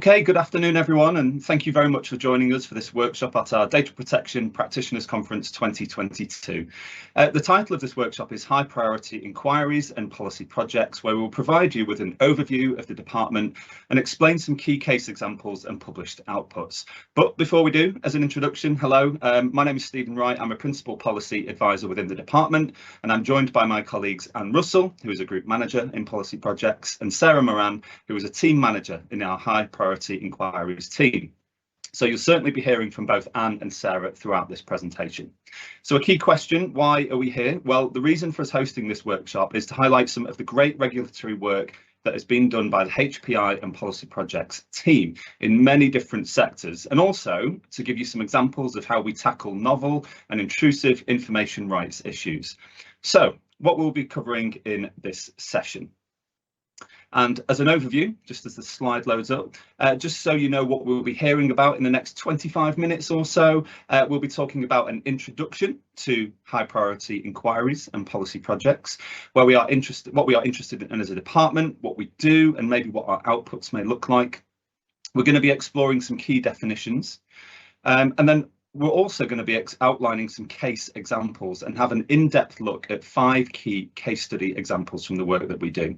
Okay, good afternoon everyone, and thank you very much for joining us for this workshop at our Data Protection Practitioners Conference 2022. The title of this workshop is High Priority Inquiries and Policy Projects, where we'll provide you with an overview of the department and explain some key case examples and published outputs. But before we do, as an introduction, hello, my name is Stephen Wright. I'm a Principal Policy Advisor within the department, and I'm joined by my colleagues Anne Russell, who is a Group Manager in Policy Projects, and Sarah Moran, who is a Team Manager in our High Priority Inquiries team. So you'll certainly be hearing from both Anne and Sarah throughout this presentation. So a key question, why are we here? Well, the reason for us hosting this workshop is to highlight some of the great regulatory work that has been done by the HPI and Policy Projects team in many different sectors, and also to give you some examples of how we tackle novel and intrusive information rights issues. So what we'll be covering in this session. And as an overview, just as the slide loads up, just so you know what we'll be hearing about in the next 25 minutes or so, we'll be talking about an introduction to high priority inquiries and policy projects, what we are interested in as a department, what we do, and maybe what our outputs may look like. We're going to be exploring some key definitions, and then we're also going to be outlining some case examples and have an in-depth look at 5 key case study examples from the work that we do.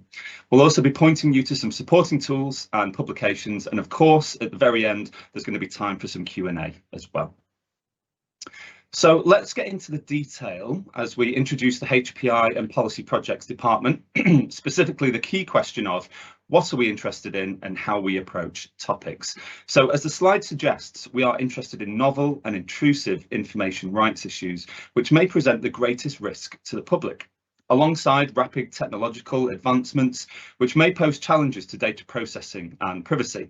We'll also be pointing you to some supporting tools and publications, and of course at the very end there's going to be time for some Q&A as well. So let's get into the detail as we introduce the HPI and Policy Projects department, specifically the key question of what are we interested in and how we approach topics. So as the slide suggests, we are interested in novel and intrusive information rights issues, which may present the greatest risk to the public, alongside rapid technological advancements, which may pose challenges to data processing and privacy.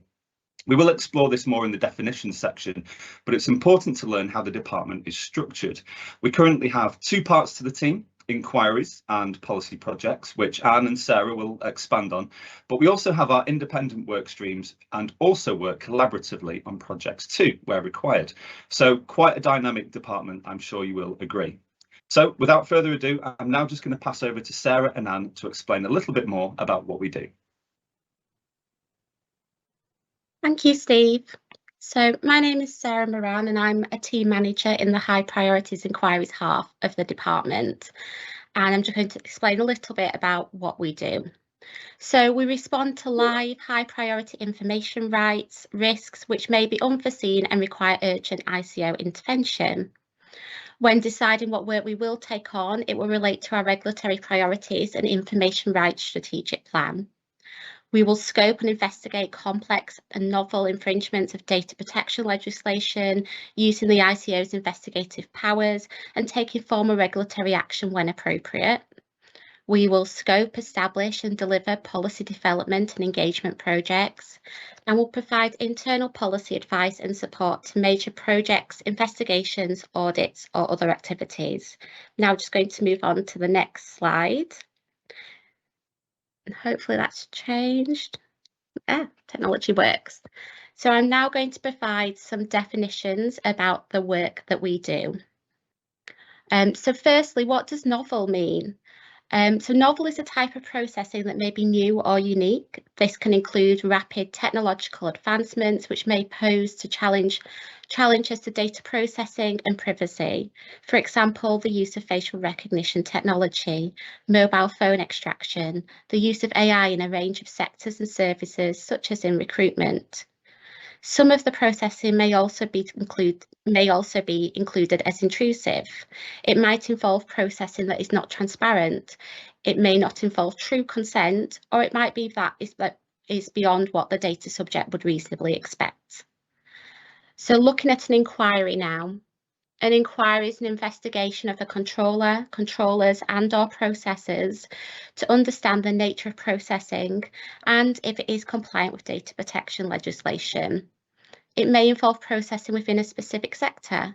We will explore this more in the definitions section, but it's important to learn how the department is structured. We currently have 2 parts to the team: inquiries and policy projects, which Anne and Sarah will expand on, but we also have our independent work streams and also work collaboratively on projects too, where required. So quite a dynamic department, I'm sure you will agree. So without further ado, I'm now just going to pass over to Sarah and Anne to explain a little bit more about what we do. Thank you, Steve. So my name is Sarah Moran and I'm a team manager in the High Priorities Inquiries half of the department. And I'm just going to explain a little bit about what we do. So we respond to live high priority information rights risks which may be unforeseen and require urgent ICO intervention. When deciding what work we will take on, it will relate to our regulatory priorities and information rights strategic plan. We will scope and investigate complex and novel infringements of data protection legislation using the ICO's investigative powers and taking formal regulatory action when appropriate. We will scope, establish and deliver policy development and engagement projects, and will provide internal policy advice and support to major projects, investigations, audits or other activities. Now just going to move on to the next slide. And hopefully that's changed. Technology works. So I'm now going to provide some definitions about the work that we do. So firstly, what does novel mean? So novel is a type of processing that may be new or unique. This can include rapid technological advancements which may pose to challenges to data processing and privacy. For example, the use of facial recognition technology, mobile phone extraction, the use of AI in a range of sectors and services such as in recruitment. Some of the processing may also be included as intrusive. It might involve processing that is not transparent. It may not involve true consent, or it might be that is beyond what the data subject would reasonably expect. So looking at an inquiry now. An inquiry is an investigation of a controller, controllers and or processors to understand the nature of processing and if it is compliant with data protection legislation. It may involve processing within a specific sector.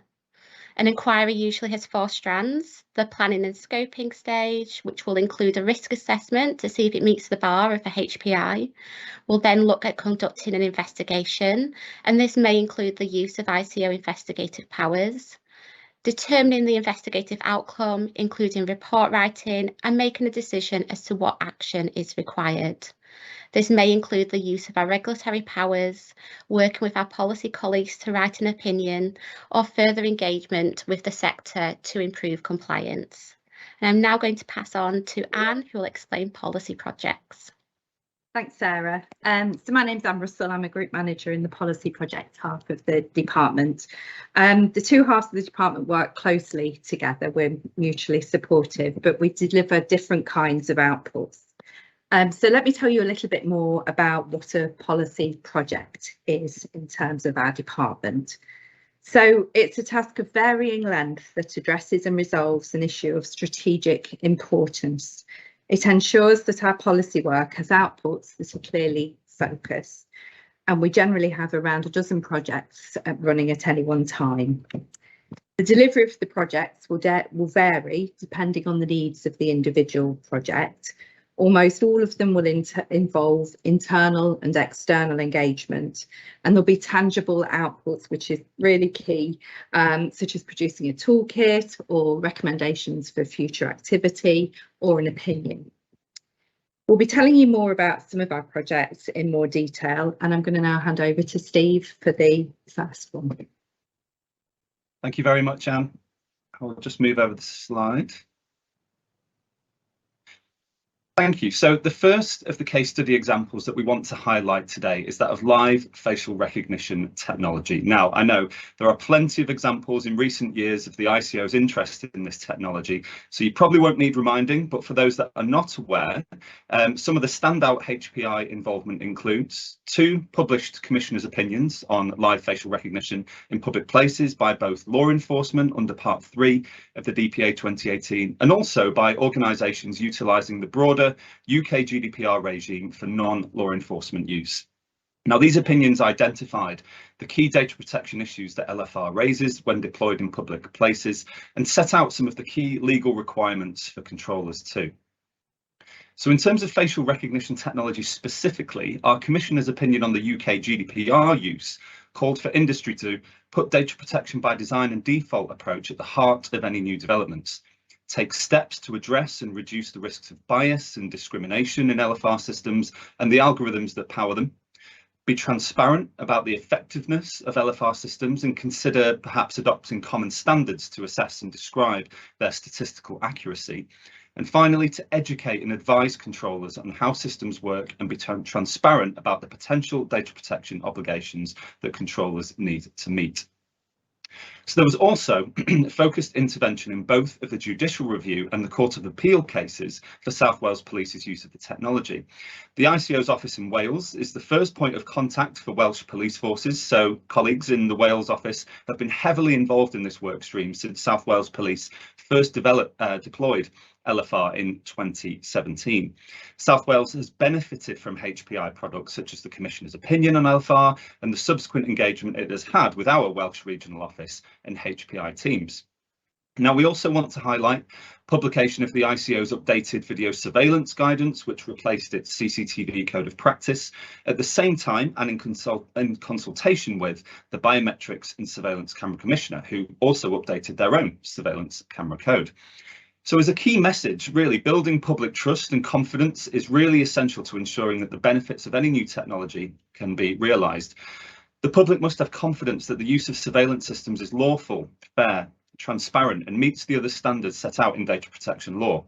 An inquiry usually has 4 strands: the planning and scoping stage, which will include a risk assessment to see if it meets the bar of a HPI. We'll then look at conducting an investigation, and this may include the use of ICO investigative powers. Determining the investigative outcome, including report writing and making a decision as to what action is required. This may include the use of our regulatory powers, working with our policy colleagues to write an opinion, or further engagement with the sector to improve compliance. And I'm now going to pass on to Anne, who will explain policy projects. Thanks, Sarah. So my name's Anne Russell. I'm a group manager in the policy project half of the department. The two halves of the department work closely together. We're mutually supportive, but we deliver different kinds of outputs. So let me tell you a little bit more about what a policy project is in terms of our department. So it's a task of varying length that addresses and resolves an issue of strategic importance. It ensures that our policy work has outputs that are clearly focused, and we generally have around a dozen projects running at any one time. The delivery of the projects will vary depending on the needs of the individual project. Almost all of them will involve internal and external engagement, and there'll be tangible outputs, which is really key, such as producing a toolkit or recommendations for future activity or an opinion. We'll be telling you more about some of our projects in more detail, and I'm going to now hand over to Steve for the first one. Thank you very much, Anne. I'll just move over the slide. Thank you. So the first of the case study examples that we want to highlight today is that of live facial recognition technology. Now, I know there are plenty of examples in recent years of the ICO's interest in this technology, so you probably won't need reminding, but for those that are not aware, some of the standout HPI involvement includes 2 published commissioners' opinions on live facial recognition in public places by both law enforcement under Part 3 of the DPA 2018 and also by organisations utilising the broader UK GDPR regime for non-law enforcement use. Now, these opinions identified the key data protection issues that LFR raises when deployed in public places and set out some of the key legal requirements for controllers too. So in terms of facial recognition technology specifically, our Commissioner's opinion on the UK GDPR use called for industry to put data protection by design and default approach at the heart of any new developments, take steps to address and reduce the risks of bias and discrimination in LFR systems and the algorithms that power them, be transparent about the effectiveness of LFR systems and consider perhaps adopting common standards to assess and describe their statistical accuracy, and finally to educate and advise controllers on how systems work and be transparent about the potential data protection obligations that controllers need to meet. So there was also focused intervention in both of the judicial review and the Court of Appeal cases for South Wales Police's use of the technology. The ICO's office in Wales is the first point of contact for Welsh police forces, so colleagues in the Wales office have been heavily involved in this work stream since South Wales Police first deployed LFR in 2017. South Wales has benefited from HPI products such as the Commissioner's opinion on LFR and the subsequent engagement it has had with our Welsh Regional Office and HPI teams. Now, we also want to highlight publication of the ICO's updated video surveillance guidance, which replaced its CCTV code of practice at the same time and in consultation with the Biometrics and Surveillance Camera Commissioner, who also updated their own surveillance camera code. So as a key message, really, building public trust and confidence is really essential to ensuring that the benefits of any new technology can be realised. The public must have confidence that the use of surveillance systems is lawful, fair, transparent and meets the other standards set out in data protection law.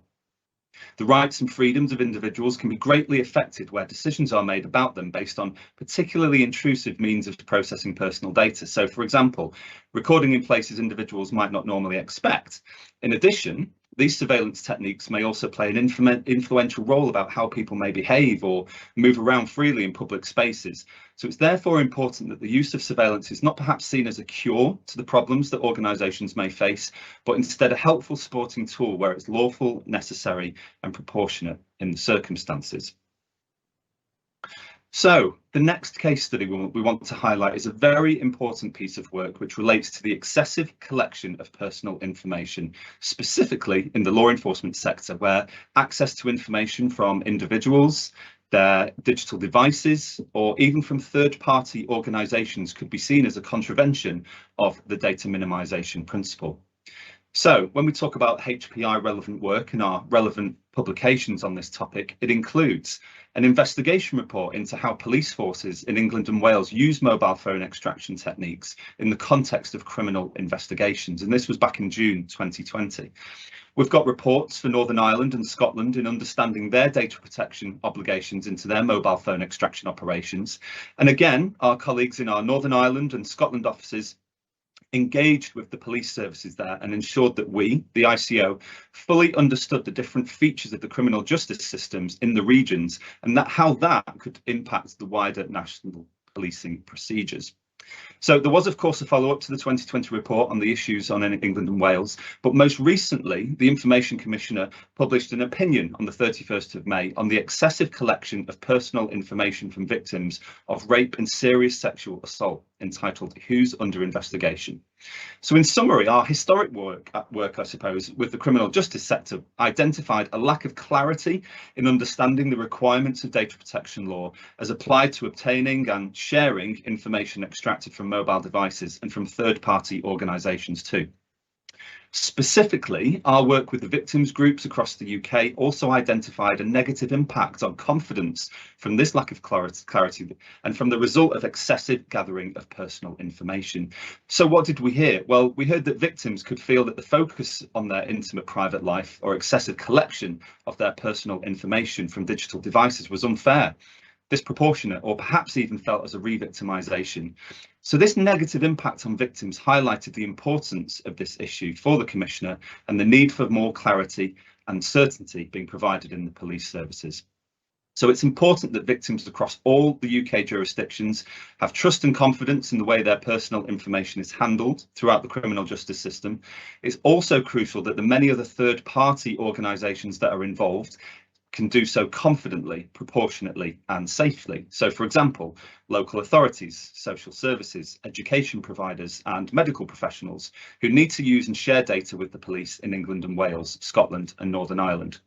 The rights and freedoms of individuals can be greatly affected where decisions are made about them based on particularly intrusive means of processing personal data. So, for example, recording in places individuals might not normally expect. In addition, these surveillance techniques may also play an influential role about how people may behave or move around freely in public spaces. So it's therefore important that the use of surveillance is not perhaps seen as a cure to the problems that organisations may face, but instead a helpful supporting tool where it's lawful, necessary and proportionate in the circumstances. So the next case study we want to highlight is a very important piece of work which relates to the excessive collection of personal information, specifically in the law enforcement sector, where access to information from individuals, their digital devices, or even from third-party organisations could be seen as a contravention of the data minimisation principle. So when we talk about HPI relevant work and our relevant publications on this topic, it includes an investigation report into how police forces in England and Wales use mobile phone extraction techniques in the context of criminal investigations. And this was back in June 2020. We've got reports for Northern Ireland and Scotland in understanding their data protection obligations into their mobile phone extraction operations. And again, our colleagues in our Northern Ireland and Scotland offices engaged with the police services there and ensured that we, the ICO, fully understood the different features of the criminal justice systems in the regions and how that could impact the wider national policing procedures. So there was, of course, a follow-up to the 2020 report on the issues on England and Wales, but most recently, the Information Commissioner published an opinion on the 31st of May on the excessive collection of personal information from victims of rape and serious sexual assault, entitled Who's Under Investigation. So in summary, our historic work, I suppose, with the criminal justice sector identified a lack of clarity in understanding the requirements of data protection law as applied to obtaining and sharing information extracted from mobile devices and from third-party organisations too. Specifically, our work with the victims groups across the UK also identified a negative impact on confidence from this lack of clarity and from the result of excessive gathering of personal information. So what did we hear? Well, we heard that victims could feel that the focus on their intimate private life or excessive collection of their personal information from digital devices was unfair, disproportionate, or perhaps even felt as a re-victimisation. So this negative impact on victims highlighted the importance of this issue for the Commissioner and the need for more clarity and certainty being provided in the police services. So it's important that victims across all the UK jurisdictions have trust and confidence in the way their personal information is handled throughout the criminal justice system. It's also crucial that the many other third-party organisations that are involved can do so confidently, proportionately and safely. So, for example, local authorities, social services, education providers and medical professionals who need to use and share data with the police in England and Wales, Scotland and Northern Ireland.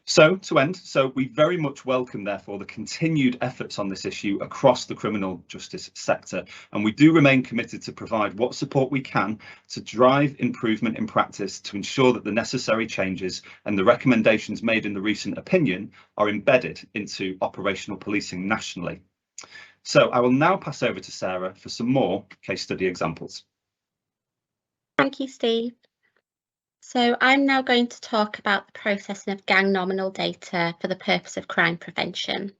So to end, we very much welcome, therefore, the continued efforts on this issue across the criminal justice sector, and we do remain committed to provide what support we can to drive improvement in practice to ensure that the necessary changes and the recommendations made in the recent opinion are embedded into operational policing nationally. So I will now pass over to Sarah for some more case study examples. Thank you, Steve. So I'm now going to talk about the processing of gang nominal data for the purpose of crime prevention.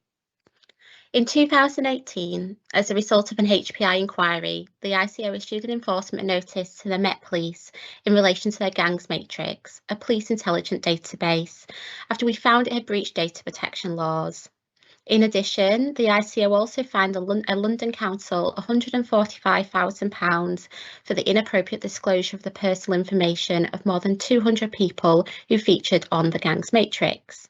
In 2018, as a result of an HPI inquiry, the ICO issued an enforcement notice to the Met Police in relation to their gangs matrix, a police intelligence database, after we found it had breached data protection laws. In addition, the ICO also fined a London council £145,000 for the inappropriate disclosure of the personal information of more than 200 people who featured on the gangs matrix.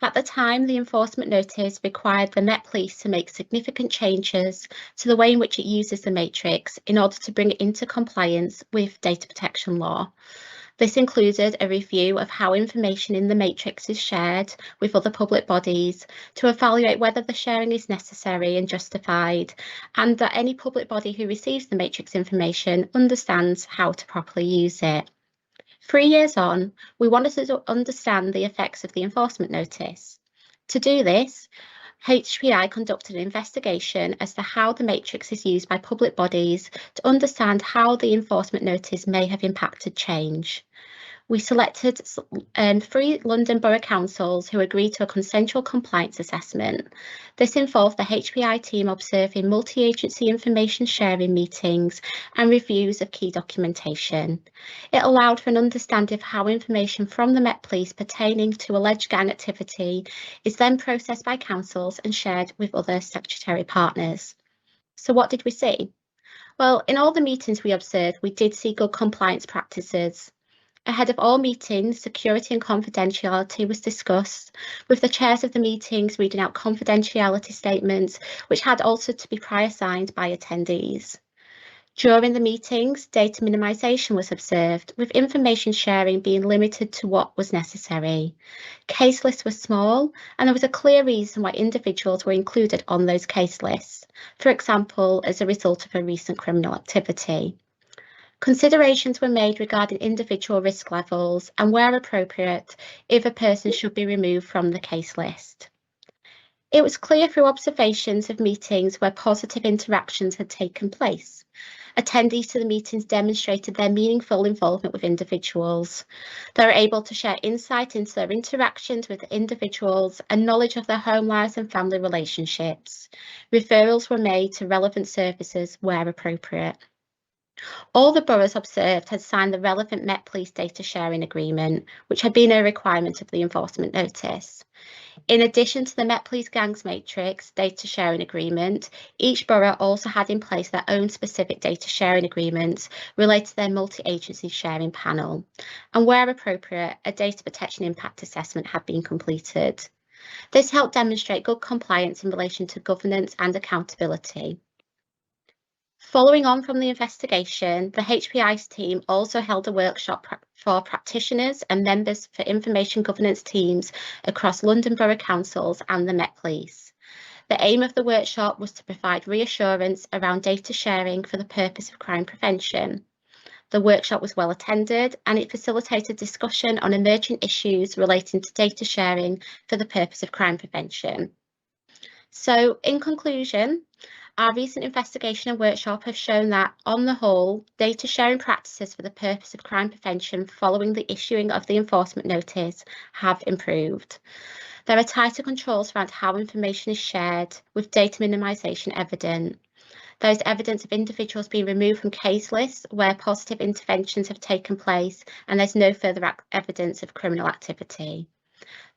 At the time, the enforcement notice required the Met Police to make significant changes to the way in which it uses the matrix in order to bring it into compliance with data protection law. This included a review of how information in the matrix is shared with other public bodies to evaluate whether the sharing is necessary and justified, and that any public body who receives the matrix information understands how to properly use it. 3 years on, we wanted to understand the effects of the enforcement notice. To do this, HPI conducted an investigation as to how the matrix is used by public bodies to understand how the enforcement notice may have impacted change. We selected 3 London Borough Councils who agreed to a consensual compliance assessment. This involved the HPI team observing multi-agency information sharing meetings and reviews of key documentation. It allowed for an understanding of how information from the Met Police pertaining to alleged gang activity is then processed by councils and shared with other statutory partners. So what did we see? Well, in all the meetings we observed, we did see good compliance practices. Ahead of all meetings, security and confidentiality was discussed, with the chairs of the meetings reading out confidentiality statements, which had also to be prior signed by attendees. During the meetings, data minimisation was observed, with information sharing being limited to what was necessary. Case lists were small, and there was a clear reason why individuals were included on those case lists, for example, as a result of a recent criminal activity. Considerations were made regarding individual risk levels and, where appropriate, if a person should be removed from the case list. It was clear through observations of meetings where positive interactions had taken place. Attendees to the meetings demonstrated their meaningful involvement with individuals. They were able to share insight into their interactions with individuals and knowledge of their home lives and family relationships. Referrals were made to relevant services where appropriate. All the boroughs observed had signed the relevant Met Police data sharing agreement, which had been a requirement of the enforcement notice. In addition to the Met Police Gangs Matrix data sharing agreement, each borough also had in place their own specific data sharing agreements related to their multi-agency sharing panel. And where appropriate, a data protection impact assessment had been completed. This helped demonstrate good compliance in relation to governance and accountability. Following on from the investigation, the HPI's team also held a workshop for practitioners and members for information governance teams across London Borough Councils and the Met Police. The aim of the workshop was to provide reassurance around data sharing for the purpose of crime prevention. The workshop was well attended and it facilitated discussion on emerging issues relating to data sharing for the purpose of crime prevention. So, in conclusion, our recent investigation and workshop have shown that, on the whole, data sharing practices for the purpose of crime prevention following the issuing of the enforcement notice have improved. There are tighter controls around how information is shared, with data minimisation evident. There is evidence of individuals being removed from case lists where positive interventions have taken place, and there's no further evidence of criminal activity.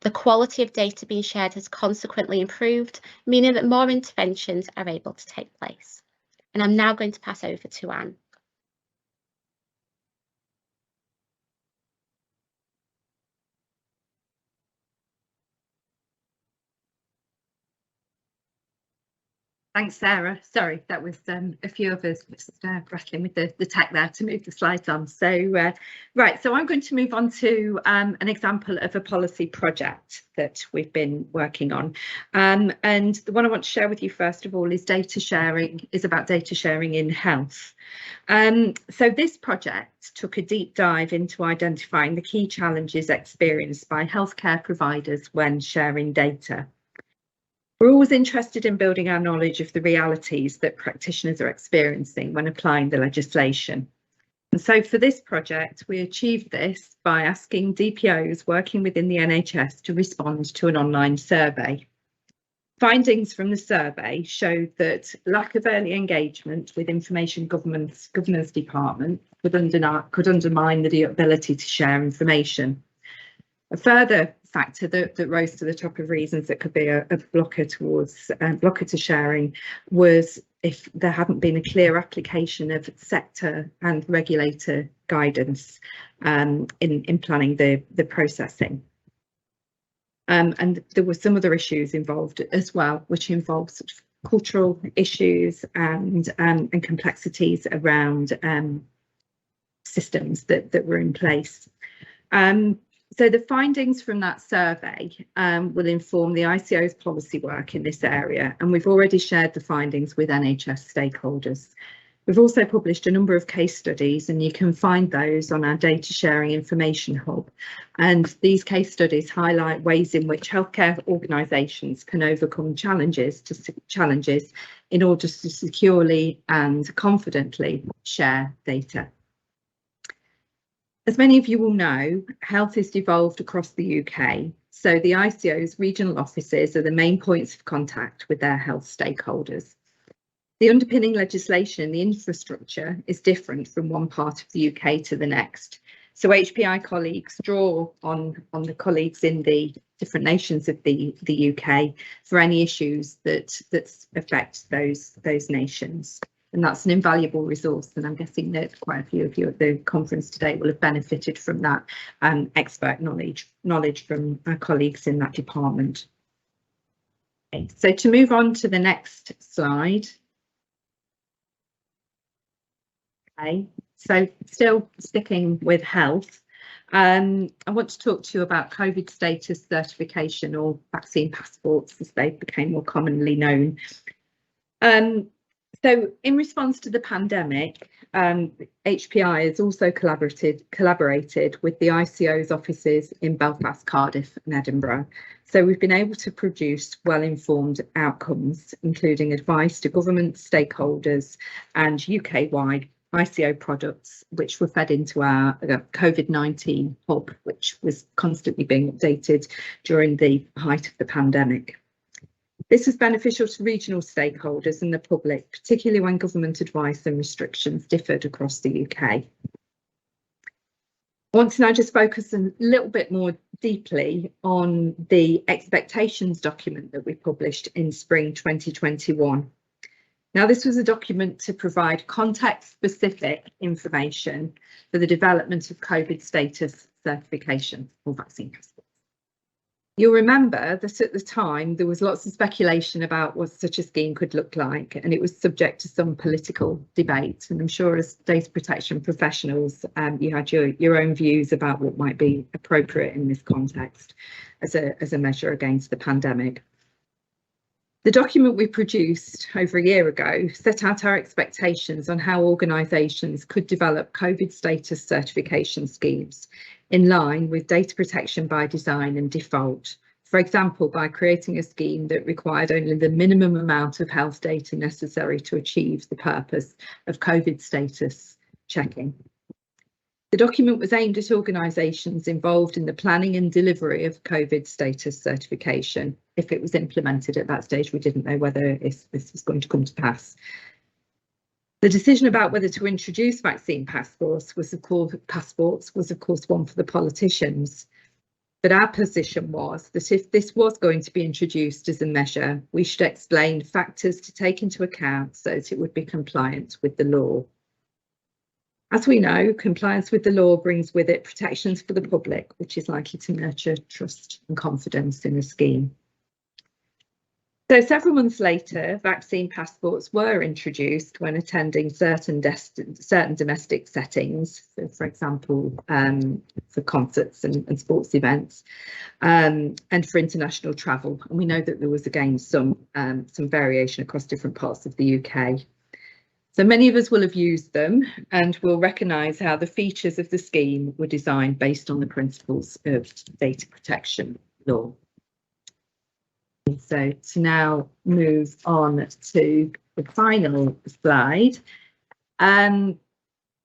The quality of data being shared has consequently improved, meaning that more interventions are able to take place. And I'm now going to pass over to Anne. Thanks, Sarah. Sorry, that was a few of us just wrestling with the tech there to move the slides on. So, right, so I'm going to move on to an example of a policy project that we've been working on. And the one I want to share with you first of all is about data sharing in health. So this project took a deep dive into identifying the key challenges experienced by healthcare providers when sharing data. We're always interested in building our knowledge of the realities that practitioners are experiencing when applying the legislation. And so for this project, we achieved this by asking DPOs working within the NHS to respond to an online survey. Findings from the survey showed that lack of early engagement with information governance department could undermine the ability to share information. A further factor that rose to the top of reasons that could be a blocker to sharing was if there hadn't been a clear application of sector and regulator guidance in planning the processing. And there were some other issues involved as well, which involved sort of cultural issues and complexities around systems that were in place. So the findings from that survey will inform the ICO's policy work in this area, and we've already shared the findings with NHS stakeholders. We've also published a number of case studies, and you can find those on our data sharing information hub. And these case studies highlight ways in which healthcare organisations can overcome challenges in order to securely and confidently share data. As many of you will know, health has devolved across the UK, so the ICO's regional offices are the main points of contact with their health stakeholders. The underpinning legislation, the infrastructure, is different from one part of the UK to the next. So HPI colleagues draw on the colleagues in the different nations of the UK for any issues that affect those nations. And that's an invaluable resource, and I'm guessing that quite a few of you at the conference today will have benefited from that expert knowledge from our colleagues in that department. Okay, so to move on to the next slide. Okay, so still sticking with health, I want to talk to you about COVID status certification, or vaccine passports as they became more commonly known. So in response to the pandemic, HPI has also collaborated with the ICO's offices in Belfast, Cardiff and Edinburgh. So we've been able to produce well-informed outcomes, including advice to government stakeholders and UK-wide ICO products, which were fed into our COVID-19 hub, which was constantly being updated during the height of the pandemic. This was beneficial to regional stakeholders and the public, particularly when government advice and restrictions differed across the UK. I want to now just focus a little bit more deeply on the expectations document that we published in spring 2021. Now, this was a document to provide context-specific information for the development of COVID status certification or vaccine passports. You'll remember that at the time there was lots of speculation about what such a scheme could look like, and it was subject to some political debate. And I'm sure as data protection professionals, you had your own views about what might be appropriate in this context as a measure against the pandemic. The document we produced over a year ago set out our expectations on how organisations could develop COVID status certification schemes in line with data protection by design and default. For example, by creating a scheme that required only the minimum amount of health data necessary to achieve the purpose of COVID status checking. The document was aimed at organisations involved in the planning and delivery of COVID status certification. If it was implemented at that stage, we didn't know whether this was going to come to pass. The decision about whether to introduce vaccine passports was of course one for the politicians. But our position was that if this was going to be introduced as a measure, we should explain factors to take into account so that it would be compliant with the law. As we know, compliance with the law brings with it protections for the public, which is likely to nurture trust and confidence in the scheme. So several months later, vaccine passports were introduced when attending certain domestic settings, so for example, for concerts and sports events, and for international travel. And we know that there was again some variation across different parts of the UK. So many of us will have used them and will recognise how the features of the scheme were designed based on the principles of data protection law. So to now move on to the final slide. So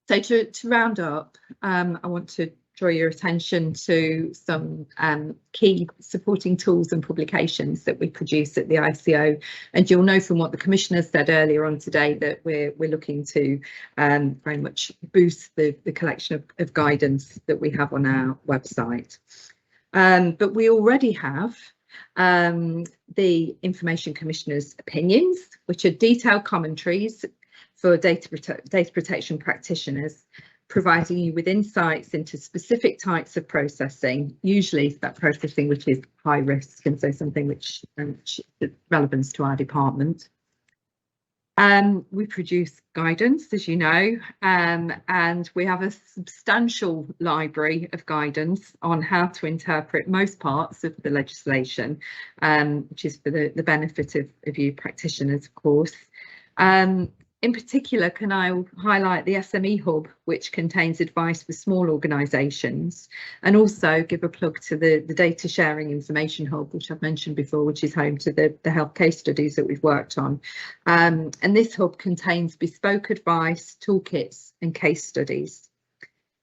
to round up, I want to draw your attention to some key supporting tools and publications that we produce at the ICO. And you'll know from what the Commissioner said earlier on today that we're looking to very much boost the collection of guidance that we have on our website. But we already have the Information Commissioner's opinions, which are detailed commentaries for data protection practitioners, providing you with insights into specific types of processing, usually that processing which is high risk and so something which is relevance to our department. We produce guidance, as you know, and we have a substantial library of guidance on how to interpret most parts of the legislation, which is for the benefit of you practitioners, of course. In particular, can I highlight the SME Hub, which contains advice for small organisations, and also give a plug to the Data Sharing Information Hub, which I've mentioned before, which is home to the health case studies that we've worked on. And this hub contains bespoke advice, toolkits and case studies.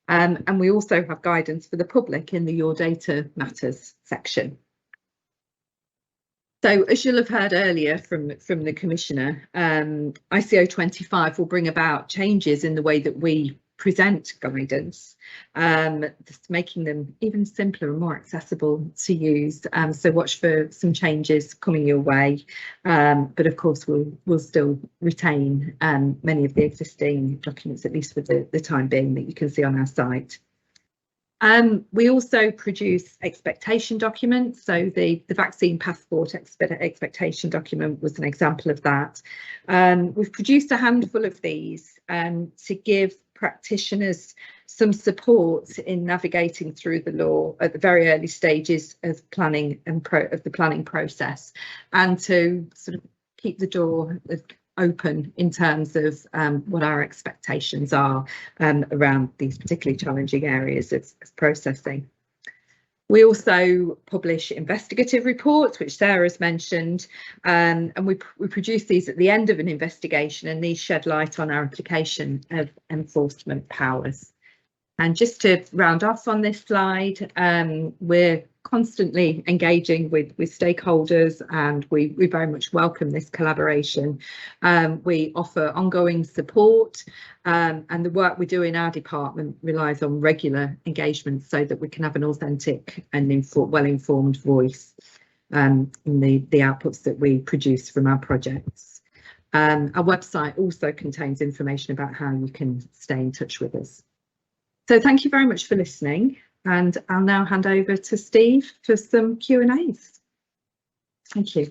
And we also have guidance for the public in the Your Data Matters section. So as you'll have heard earlier from the Commissioner, ICO 25 will bring about changes in the way that we present guidance, just making them even simpler and more accessible to use. So watch for some changes coming your way, but of course we'll still retain many of the existing documents, at least for the time being, that you can see on our site. We also produce expectation documents. So the vaccine passport expectation document was an example of that. We've produced a handful of these to give practitioners some support in navigating through the law at the very early stages of planning and of the planning process, and to sort of keep the door open in terms of what our expectations are around these particularly challenging areas of processing. We also publish investigative reports, which Sarah's mentioned, and we produce these at the end of an investigation, and these shed light on our application of enforcement powers. And just to round off on this slide, we're constantly engaging with stakeholders, and we very much welcome this collaboration. We offer ongoing support, and the work we do in our department relies on regular engagement so that we can have an authentic and well-informed voice in the outputs that we produce from our projects. Our website also contains information about how you can stay in touch with us. So thank you very much for listening, and I'll now hand over to Steve for some Q&As. Thank you.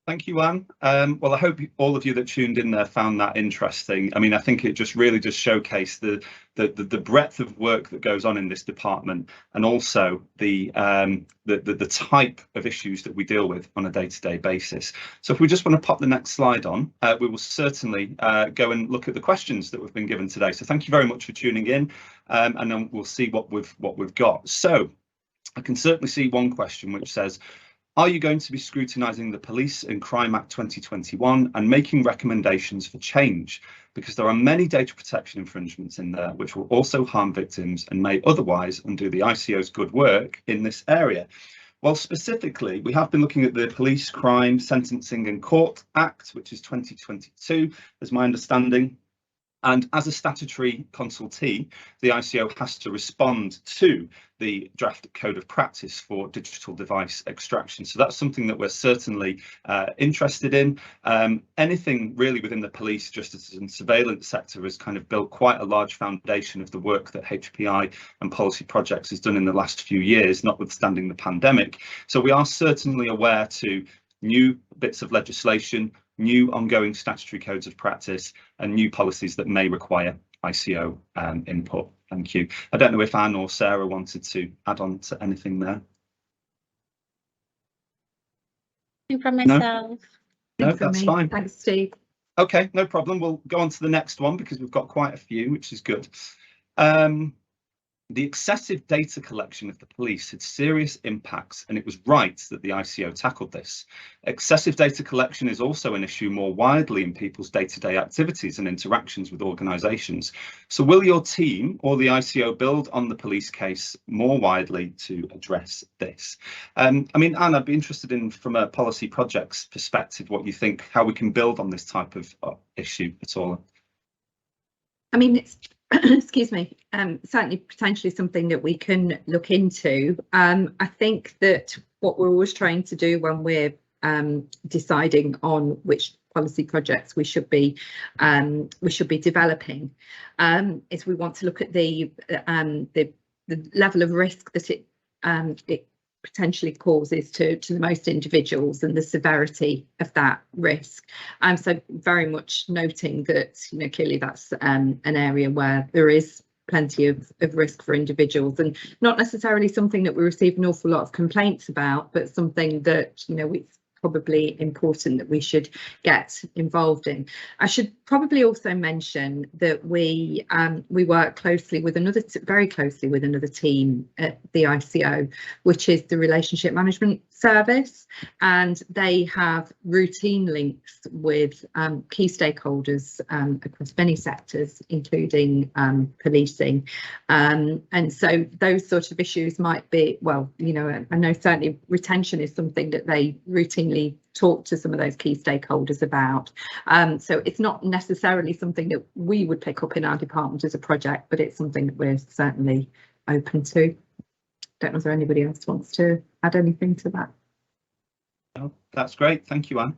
Thank you, Anne. Well, I hope all of you that tuned in there found that interesting. I mean, I think it just really does showcase the breadth of work that goes on in this department, and also the type of issues that we deal with on a day-to-day basis. So if we just want to pop the next slide on, we will certainly go and look at the questions that we've been given today. So thank you very much for tuning in, and then we'll see what we've got. So I can certainly see one question which says, are you going to be scrutinising the Police and Crime Act 2021 and making recommendations for change? Because there are many data protection infringements in there which will also harm victims and may otherwise undo the ICO's good work in this area. Well, specifically, we have been looking at the Police, Crime, Sentencing and Court Act, which is 2022, as my understanding. And as a statutory consultee, the ICO has to respond to the draft code of practice for digital device extraction. So that's something that we're certainly interested in. Anything really within the police, justice and surveillance sector has kind of built quite a large foundation of the work that HPI and Policy Projects has done in the last few years, notwithstanding the pandemic. So we are certainly aware to new bits of legislation, new ongoing statutory codes of practice and new policies that may require ICO input. Thank you. I don't know if Anne or Sarah wanted to add on to anything there. From myself. No, that's fine. Thanks, Steve. Okay, no problem. We'll go on to the next one because we've got quite a few, which is good. The excessive data collection of the police had serious impacts, and it was right that the ICO tackled this. Excessive data collection is also an issue more widely in people's day-to-day activities and interactions with organisations. So will your team or the ICO build on the police case more widely to address this? I mean, Anne, I'd be interested in, from a Policy Projects perspective, what you think, how we can build on this type of issue at all. I mean, it's excuse me, certainly potentially something that we can look into. I think that what we're always trying to do when we're deciding on which policy projects we should be developing is we want to look at the level of risk that it potentially causes to most individuals and the severity of that risk. So very much noting that, you know, clearly that's an area where there is plenty of risk for individuals, and not necessarily something that we receive an awful lot of complaints about, but something that, you know, it's probably important that we should get involved in. I should probably also mention that we work closely with very closely with another team at the ICO, which is the Relationship Management Service, and they have routine links with key stakeholders across many sectors, including policing, and so those sort of issues might be, well, you know, I know certainly retention is something that they routinely talk to some of those key stakeholders about. So it's not necessarily something that we would pick up in our department as a project, but it's something that we're certainly open to. Don't know if anybody else wants to add anything to that. Oh, that's great. Thank you, Anne.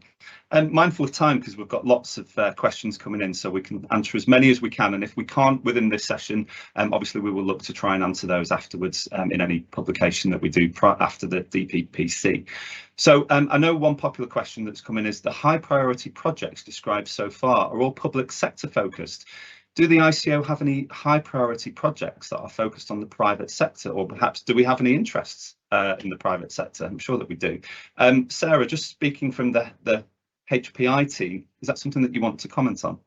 And mindful of time, because we've got lots of questions coming in, so we can answer as many as we can. And if we can't within this session, obviously we will look to try and answer those afterwards in any publication that we do after the DPPC. So I know one popular question that's come in is, the high priority projects described so far are all public sector focused. Do the ICO have any high priority projects that are focused on the private sector, or perhaps do we have any interests in the private sector? I'm sure that we do. Sarah, just speaking from the HPI team. Is that something that you want to comment on?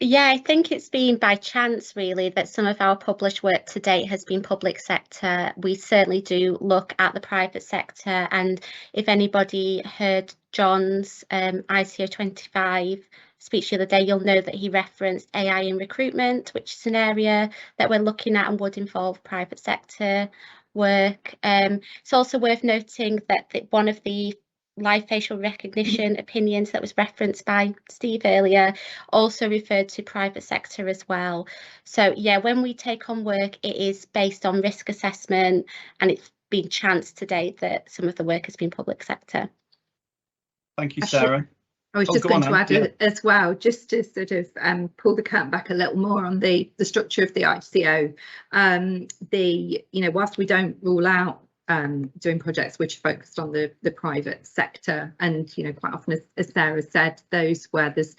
Yeah, I think it's been by chance really that some of our published work to date has been public sector. We certainly do look at the private sector, and if anybody heard John's ICO 25 speech the other day, you'll know that he referenced AI in recruitment, which is an area that we're looking at and would involve private sector work. It's also worth noting that one of the live facial recognition opinions that was referenced by Steve earlier also referred to private sector as well. So yeah, when we take on work, it is based on risk assessment, and it's been chance to date that some of the work has been public sector. Thank you, Sarah. I was just going to add as well, just to sort of pull the curtain back a little more on the structure of the ICO. Whilst we don't rule out doing projects which are focused on the private sector, and quite often, as Sarah said, those where there's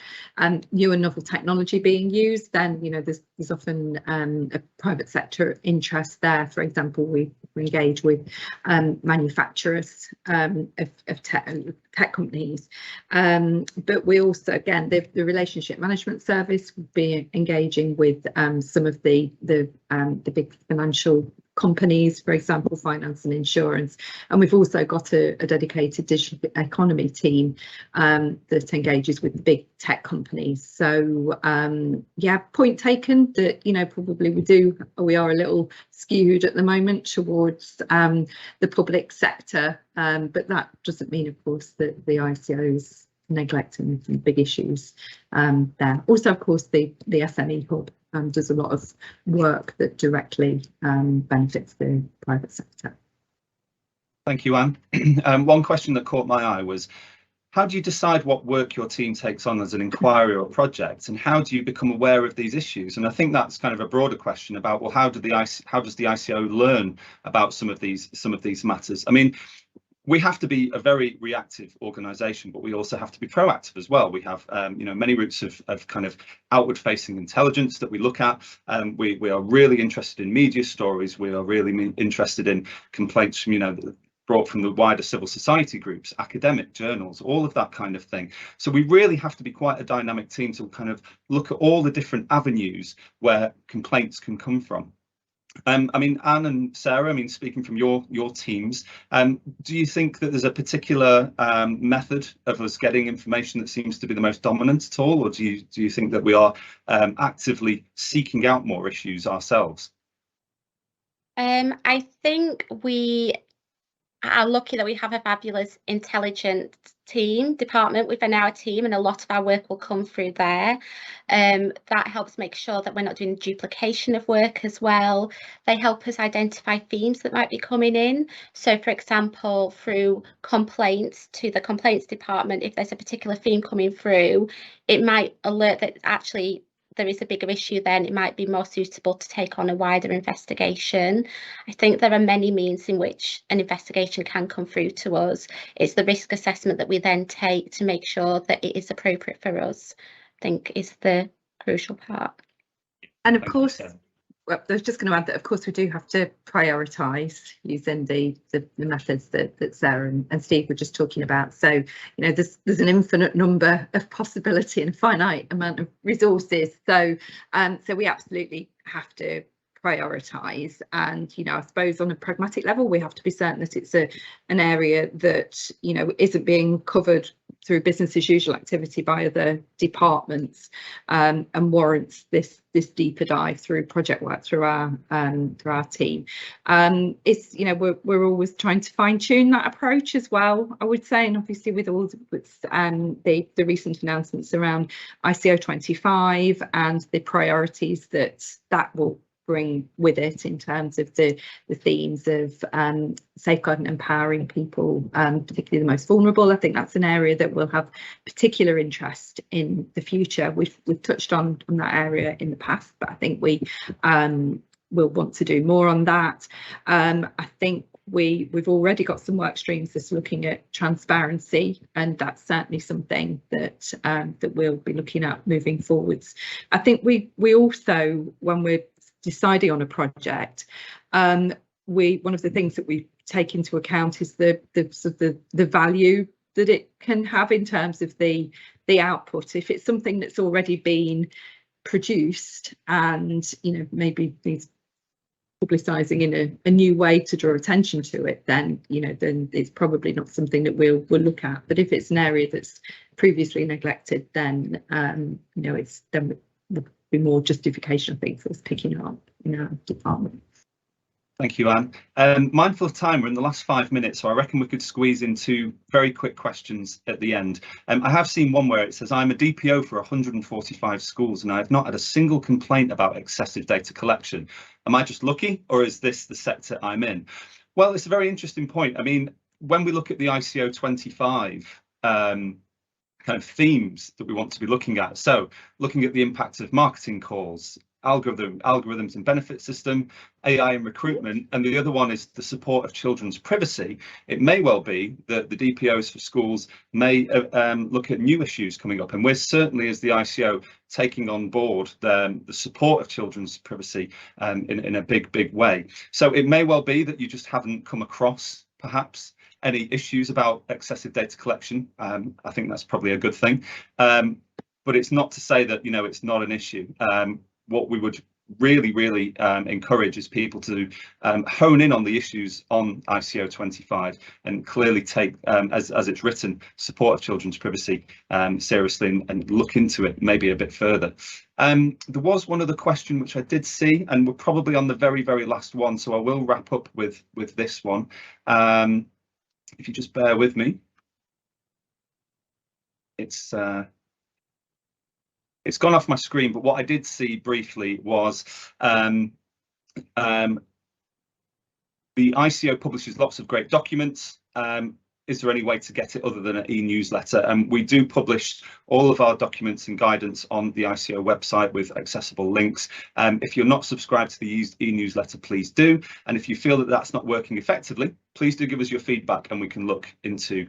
new and novel technology being used, then there's often a private sector interest there. For example, we engage with manufacturers of tech companies, but we also, again, the relationship management service would be engaging with some of the big financial companies, for example, finance and insurance, and we've also got a dedicated digital economy team that engages with the big tech companies. So yeah, point taken that probably we are a little skewed at the moment towards the public sector, but that doesn't mean, of course, that the ICO's neglecting some big issues there. Also, of course, the SME Hub does a lot of work that directly benefits the private sector. Thank you, Anne. One question that caught my eye was, how do you decide what work your team takes on as an inquiry or project, and how do you become aware of these issues? And I think that's kind of a broader question about, well, how does the ICO learn about some of these matters? I mean, we have to be a very reactive organisation, but we also have to be proactive as well. We have, many routes of kind of outward-facing intelligence that we look at. We are really interested in media stories. We are really interested in complaints from, brought from the wider civil society groups, academic journals, all of that kind of thing. So we really have to be quite a dynamic team to kind of look at all the different avenues where complaints can come from. I mean, Anne and Sarah, speaking from your teams, do you think that there's a particular method of us getting information that seems to be the most dominant at all, or do you think that we are actively seeking out more issues ourselves? I think we are lucky that we have a fabulous intelligence department within our team, and a lot of our work will come through there. That helps make sure that we're not doing duplication of work as well. They help us identify themes that might be coming in. So, for example, through complaints to the complaints department, if there's a particular theme coming through, it might alert that actually there is a bigger issue, then it might be more suitable to take on a wider investigation. I think there are many means in which an investigation can come through to us. It's the risk assessment that we then take to make sure that it is appropriate for us, I think, is the crucial part. And of course, I was just going to add that, of course, we do have to prioritise using the methods that Sarah and Steve were just talking about. So, there's an infinite number of possibility and a finite amount of resources. So, so we absolutely have to prioritise. And, I suppose on a pragmatic level, we have to be certain that it's an area that, isn't being covered through business as usual activity by other departments, and warrants this deeper dive through project work through our team. It's we're always trying to fine tune that approach as well, I would say, and obviously with all the recent announcements around ICO 25 and the priorities that will bring with it in terms of the themes of safeguarding and empowering people, particularly the most vulnerable. I think that's an area that will have particular interest in the future. We've touched on that area in the past, but I think we will want to do more on that. I think we've already got some work streams that's looking at transparency, and that's certainly something that that we'll be looking at moving forwards. I think we also, when we're deciding on a project, one of the things that we take into account is the value that it can have in terms of the output. If it's something that's already been produced and, you know, maybe needs publicising in a new way to draw attention to it, then, you know, then it's probably not something that we'll look at. But if it's an area that's previously neglected, then you know, then there'll be more justification, I think, for us picking it up in our department. Thank you, Anne. Mindful of time, we're in the last 5 minutes, so I reckon we could squeeze in 2 very quick questions at the end. I have seen one where it says, I'm a DPO for 145 schools and I have not had a single complaint about excessive data collection. Am I just lucky, or is this the sector I'm in? Well, it's a very interesting point. I mean, when we look at the ICO 25 kind of themes that we want to be looking at, so looking at the impact of marketing calls, algorithms and benefit system, AI and recruitment, and the other one is the support of children's privacy. It may well be that the DPOs for schools may look at new issues coming up, and we're certainly, as the ICO, taking on board the support of children's privacy in a big way. So it may well be that you just haven't come across perhaps any issues about excessive data collection. I think that's probably a good thing, but it's not to say that, you know, it's not an issue. What we would really encourage is people to hone in on the issues on ICO 25 and clearly take, as it's written, support of children's privacy seriously and look into it maybe a bit further. There was one other question which I did see, and we're probably on the very last one, so I will wrap up with this one. If you just bear with me. It's gone off my screen, but what I did see briefly was the ICO publishes lots of great documents. Is there any way to get it other than an e-newsletter? And we do publish all of our documents and guidance on the ICO website with accessible links. If you're not subscribed to the e-newsletter, please do. And if you feel that that's not working effectively, please do give us your feedback and we can look into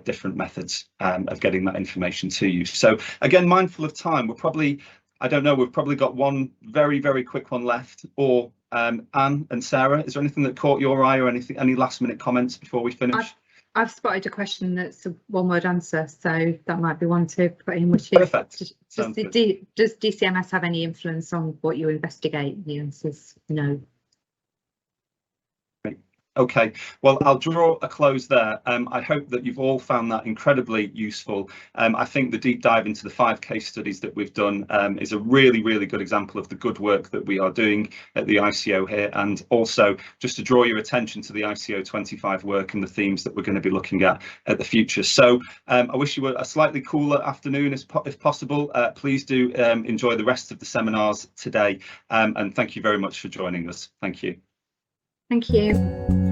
different methods of getting that information to you. So again, mindful of time, we're probably, I don't know, we've probably got one very quick one left. Or Anne and Sarah, is there anything that caught your eye, or any last minute comments before we finish? I've spotted a question that's a one-word answer, so that might be one to put in, which Perfect. is, does DCMS have any influence on what you investigate? The answer is no. Okay, well, I'll draw a close there. I hope that you've all found that incredibly useful. I think the deep dive into the 5 case studies that we've done is a really good example of the good work that we are doing at the ICO here, and also just to draw your attention to the ICO 25 work and the themes that we're going to be looking at the future. So I wish you a slightly cooler afternoon if possible. Please do enjoy the rest of the seminars today, and thank you very much for joining us. Thank you. Thank you.